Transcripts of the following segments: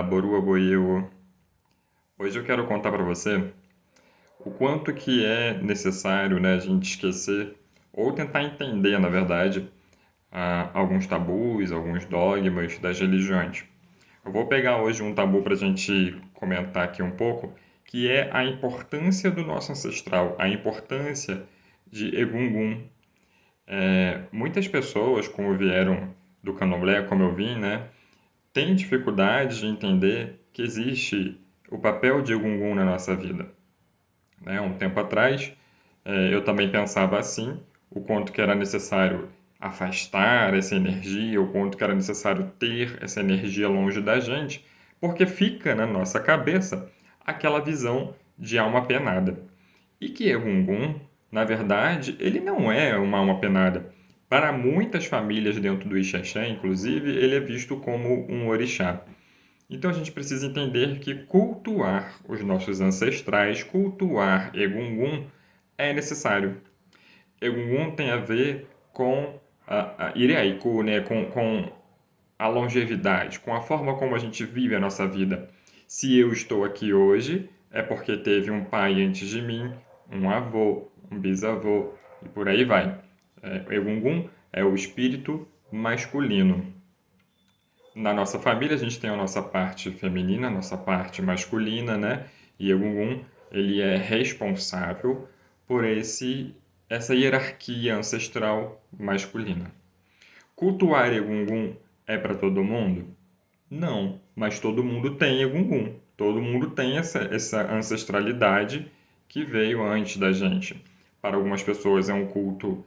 Borua Boiô. Hoje eu quero contar para você o quanto que é necessário, né, a gente esquecer ou tentar entender, na verdade, alguns tabus, alguns dogmas das religiões. Eu vou pegar hoje um tabu para a gente comentar aqui um pouco, que é a importância do nosso ancestral, a importância de Egungun. Muitas pessoas, como vieram do Candomblé, como eu vim, né, têm dificuldade de entender que existe o papel de Egungun na nossa vida. Né? Um tempo atrás, eu também pensava assim, o quanto que era necessário afastar essa energia, o quanto que era necessário ter essa energia longe da gente, porque fica na nossa cabeça aquela visão de alma penada. E que Egungun, na verdade, ele não é uma alma penada. Para muitas famílias dentro do Ixexé, inclusive, ele é visto como um orixá. Então a gente precisa entender que cultuar os nossos ancestrais, cultuar Egungun, é necessário. Egungun tem a ver com a Ireaiku, né? com a longevidade, com a forma como a gente vive a nossa vida. Se eu estou aqui hoje, é porque teve um pai antes de mim, um avô, um bisavô, e por aí vai. Egungun é o espírito masculino. Na nossa família, a gente tem a nossa parte feminina, a nossa parte masculina, né? E Egungun, ele é responsável por essa hierarquia ancestral masculina. Cultuar Egungun é para todo mundo? Não, mas todo mundo tem Egungun. Todo mundo tem essa ancestralidade que veio antes da gente. Para algumas pessoas é um culto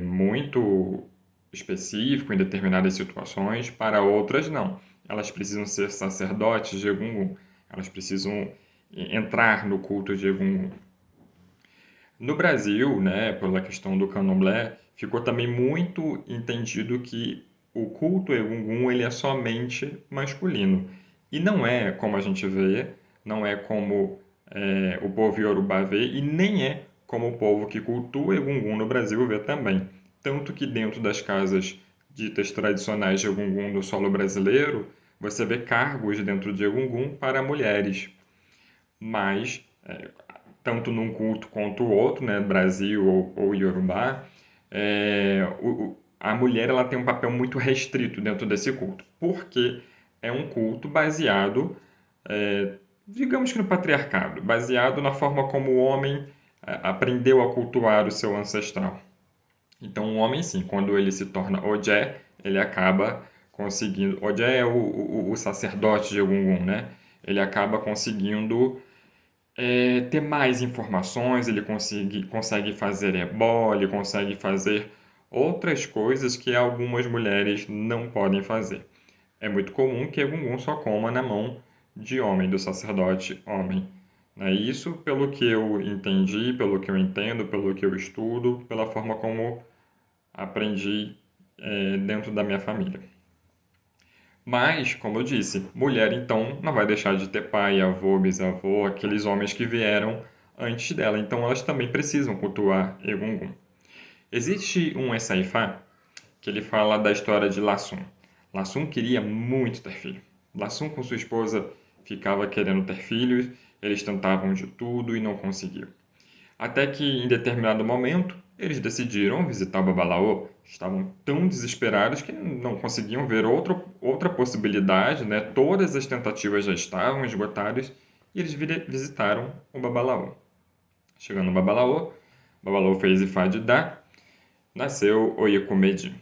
muito específico em determinadas situações, para outras não. Elas precisam ser sacerdotes de Egungun. Elas precisam entrar no culto de Egungun. No Brasil, né, pela questão do candomblé, ficou também muito entendido que o culto Egungun ele é somente masculino. E não é como a gente vê, não é como o povo Yorubá vê, e nem é como o povo que cultua Egungun no Brasil vê também. Tanto que dentro das casas ditas tradicionais de Egungun no solo brasileiro, você vê cargos dentro de Egungun para mulheres. Mas tanto num culto quanto o outro, né, Brasil ou Yorubá, a mulher ela tem um papel muito restrito dentro desse culto, porque é um culto baseado, digamos que no patriarcado, baseado na forma como o homem aprendeu a cultuar o seu ancestral. Então, o homem, sim, quando ele se torna Odé, ele acaba conseguindo. Odé é o sacerdote de Egungun, né? Ele acaba conseguindo ter mais informações, ele consegue fazer ebó, ele consegue fazer outras coisas que algumas mulheres não podem fazer. É muito comum que Egungun só coma na mão de homem, do sacerdote homem. Né? Isso pelo que eu entendi, pelo que eu entendo, pelo que eu estudo, pela forma como aprendi dentro da minha família. Mas, como eu disse, mulher então não vai deixar de ter pai, avô, bisavô, aqueles homens que vieram antes dela. Então elas também precisam cultuar Egungun. Existe um Essaifá que ele fala da história de Lassum. Lassum queria muito ter filho. Lassum com sua esposa ficava querendo ter filhos, eles tentavam de tudo e não conseguiam. Até que, em determinado momento, eles decidiram visitar o Babalaô. Estavam tão desesperados que não conseguiam ver outra possibilidade, né? Todas as tentativas já estavam esgotadas e eles visitaram o Babalaô. Chegando no Babalaô, o Babalaô fez Ifá de Dá, nasceu Oyekumedi.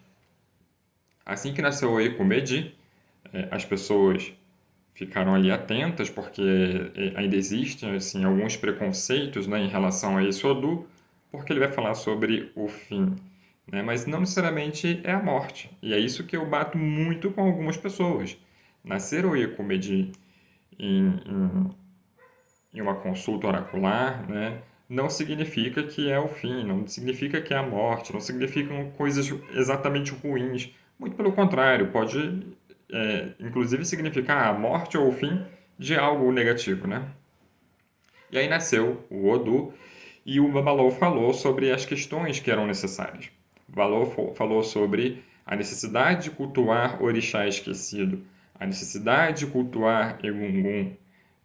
Assim que nasceu Oyekumedi, as pessoas ficaram ali atentas, porque ainda existem assim, alguns preconceitos, né, em relação a esse Odu, porque ele vai falar sobre o fim. Né? Mas não necessariamente é a morte. E é isso que eu bato muito com algumas pessoas. Nascer ou ir comer em uma consulta oracular, né, não significa que é o fim, não significa que é a morte, não significam coisas exatamente ruins. Muito pelo contrário, pode inclusive significar a morte ou o fim de algo negativo, né? E aí nasceu o Odu e o Babalô falou sobre as questões que eram necessárias. O Babalô falou sobre a necessidade de cultuar o orixá esquecido, a necessidade de cultuar Egungun,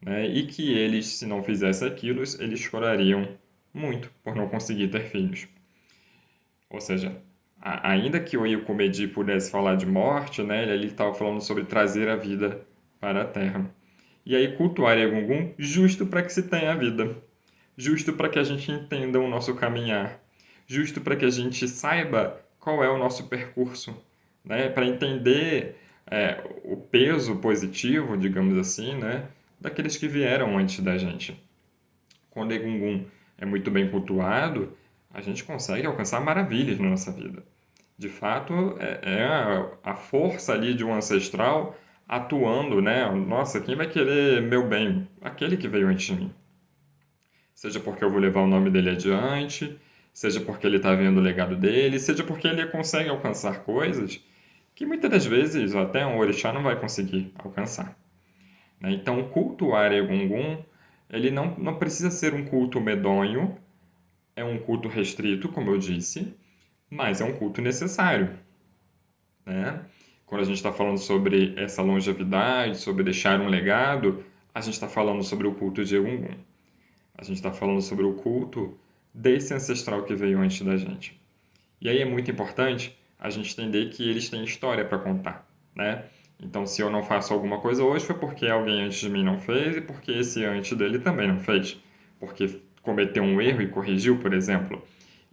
né? E que eles, se não fizessem aquilo, eles chorariam muito por não conseguir ter filhos. Ou seja, ainda que o Ilkomedi pudesse falar de morte, né, ele estava falando sobre trazer a vida para a Terra. E aí cultuar Egungun justo para que se tenha a vida, justo para que a gente entenda o nosso caminhar, justo para que a gente saiba qual é o nosso percurso, né, para entender o peso positivo, digamos assim, né, daqueles que vieram antes da gente. Quando Egungun é muito bem cultuado, a gente consegue alcançar maravilhas na nossa vida. De fato, é a força ali de um ancestral atuando, né? Nossa, quem vai querer meu bem? Aquele que veio antes de mim. Seja porque eu vou levar o nome dele adiante, seja porque ele está vendo o legado dele, seja porque ele consegue alcançar coisas que muitas das vezes até um orixá não vai conseguir alcançar, né? Então, cultuar Egungun, ele não precisa ser um culto medonho, é um culto restrito, como eu disse, mas é um culto necessário, né? Quando a gente está falando sobre essa longevidade, sobre deixar um legado, a gente está falando sobre o culto de Egungun. A gente está falando sobre o culto desse ancestral que veio antes da gente. E aí é muito importante a gente entender que eles têm história para contar, né? Então, se eu não faço alguma coisa hoje, foi porque alguém antes de mim não fez e porque esse antes dele também não fez. Porque cometeu um erro e corrigiu, por exemplo.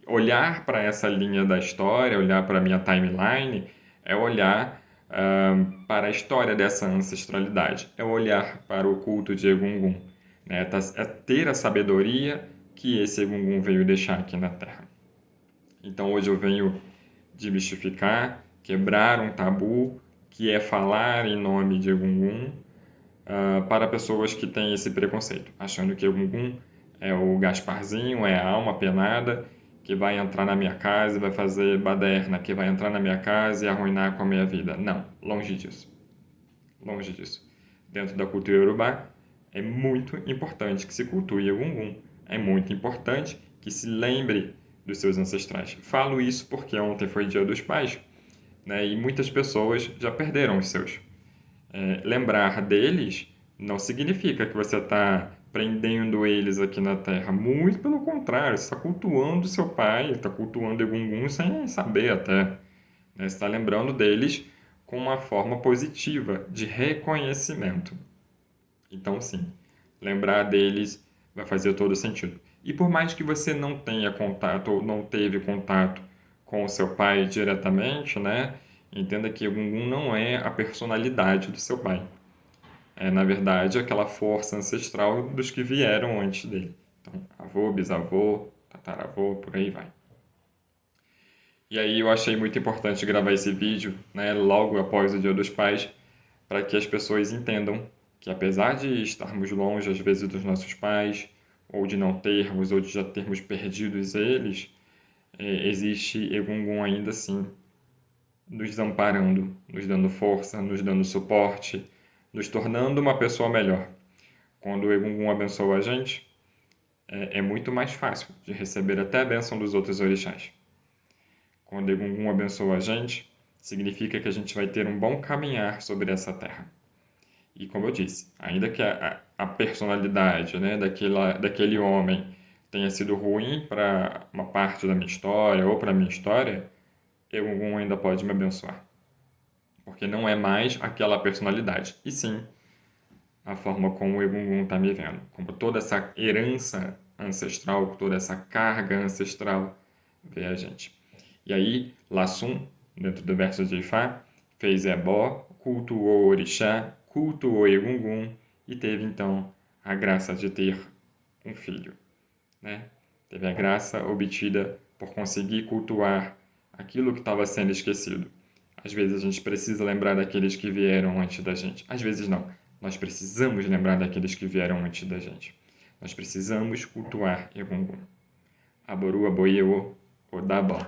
Olhar para essa linha da história, olhar para a minha timeline, é olhar para a história dessa ancestralidade, é olhar para o culto de Egungun, né? É ter a sabedoria que esse Egungun veio deixar aqui na Terra. Então hoje eu venho desmistificar, quebrar um tabu, que é falar em nome de Egungun, para pessoas que têm esse preconceito, achando que Egungun é o Gasparzinho, é a alma penada que vai entrar na minha casa e vai fazer baderna, que vai entrar na minha casa e arruinar com a minha vida. Não, longe disso. Longe disso. Dentro da cultura iorubá, é muito importante que se cultue Egungun. É muito importante que se lembre dos seus ancestrais. Falo isso porque ontem foi Dia dos Pais, né, e muitas pessoas já perderam os seus. Lembrar deles não significa que você está prendendo eles aqui na Terra. Muito pelo contrário, você está cultuando seu pai, está cultuando Egungun sem saber até, né? Você está lembrando deles com uma forma positiva de reconhecimento. Então, sim, lembrar deles vai fazer todo sentido. E por mais que você não tenha contato ou não teve contato com o seu pai diretamente, né? Entenda que Egungun não é a personalidade do seu pai. É, na verdade, aquela força ancestral dos que vieram antes dele. Então, avô, bisavô, tataravô, por aí vai. E aí eu achei muito importante gravar esse vídeo, né, logo após o Dia dos Pais, para que as pessoas entendam que apesar de estarmos longe às vezes dos nossos pais, ou de não termos, ou de já termos perdidos eles, existe Egungun ainda assim, nos amparando, nos dando força, nos dando suporte, nos tornando uma pessoa melhor. Quando o Egungun abençoa a gente, é muito mais fácil de receber até a bênção dos outros orixás. Quando Egungun abençoa a gente, significa que a gente vai ter um bom caminhar sobre essa terra. E como eu disse, ainda que a personalidade, né, daquele homem tenha sido ruim para uma parte da minha história ou para a minha história, Egungun ainda pode me abençoar. Porque não é mais aquela personalidade, e sim a forma como o Egungun está me vendo. Como toda essa herança ancestral, toda essa carga ancestral vê a gente. E aí, Lassum, dentro do verso de Ifá, fez ebó, cultuou o orixá, cultuou Egungun e teve então a graça de ter um filho, né? Teve a graça obtida por conseguir cultuar aquilo que estava sendo esquecido. Às vezes a gente precisa lembrar daqueles que vieram antes da gente. Às vezes não. Nós precisamos lembrar daqueles que vieram antes da gente. Nós precisamos cultuar Egungun. Aboru, Aboiô, Odabó.